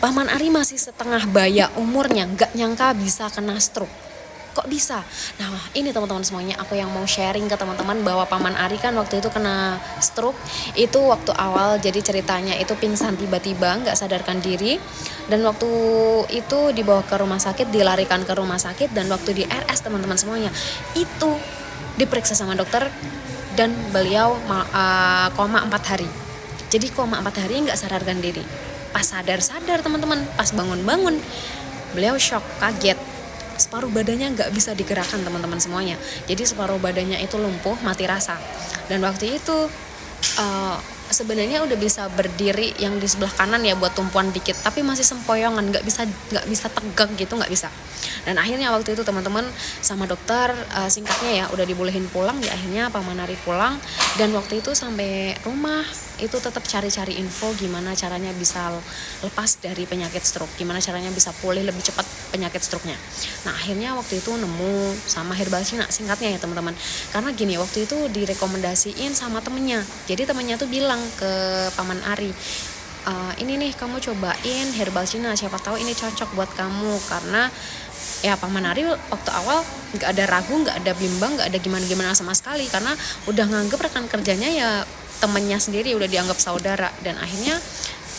Paman Ari masih setengah baya umurnya, gak nyangka bisa kena stroke. Kok bisa? Nah ini teman-teman semuanya, aku yang mau sharing ke teman-teman bahwa Paman Ari kan waktu itu kena stroke. Itu waktu awal, jadi ceritanya itu pingsan tiba-tiba, gak sadarkan diri. Dan waktu itu dibawa ke rumah sakit, dilarikan ke rumah sakit. Dan waktu di RS teman-teman semuanya, itu diperiksa sama dokter dan beliau koma 4 hari. Jadi koma 4 hari gak sadarkan diri. Pas sadar-sadar teman-teman, pas bangun-bangun, beliau shock, kaget. Separuh badannya nggak bisa digerakkan teman-teman semuanya. Jadi separuh badannya itu lumpuh, mati rasa. Dan waktu itu sebenarnya udah bisa berdiri yang di sebelah kanan ya buat tumpuan dikit, tapi masih sempoyongan, nggak bisa tegak gitu, nggak bisa. Dan akhirnya waktu itu teman-teman sama dokter, singkatnya ya udah dibolehin pulang. Ya akhirnya Paman Ari pulang. Dan waktu itu sampai rumah itu tetap cari-cari info gimana caranya bisa lepas dari penyakit stroke, gimana caranya bisa pulih lebih cepat penyakit stroke-nya. Nah akhirnya waktu itu nemu sama herbal Cina, singkatnya ya teman-teman. Karena gini, waktu itu direkomendasiin sama temennya. Jadi temennya tuh bilang ke Paman Ari, ini nih kamu cobain herbal Cina, siapa tahu ini cocok buat kamu. Karena ya Paman Ari waktu awal gak ada ragu, gak ada bimbang, gak ada gimana-gimana sama sekali. Karena udah nganggep rekan kerjanya ya temennya sendiri, udah dianggap saudara. Dan akhirnya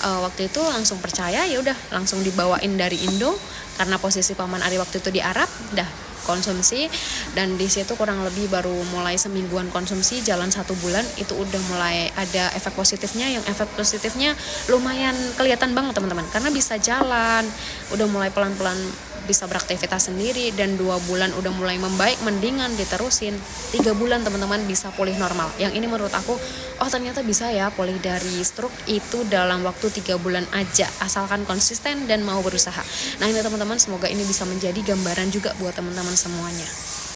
waktu itu langsung percaya, ya udah langsung dibawain dari Indo. Karena posisi Paman Ari waktu itu di Arab, dah konsumsi. Dan di situ kurang lebih baru mulai semingguan konsumsi, jalan 1 bulan itu udah mulai ada efek positifnya. Yang efek positifnya lumayan kelihatan banget teman-teman, karena bisa jalan, udah mulai pelan-pelan bisa beraktivitas sendiri. Dan 2 bulan udah mulai membaik, mendingan diterusin 3 bulan teman-teman bisa pulih normal. Yang ini menurut aku, oh ternyata bisa ya pulih dari stroke itu dalam waktu 3 bulan aja, asalkan konsisten dan mau berusaha. Nah ini teman-teman, semoga ini bisa menjadi gambaran juga buat teman-teman semuanya.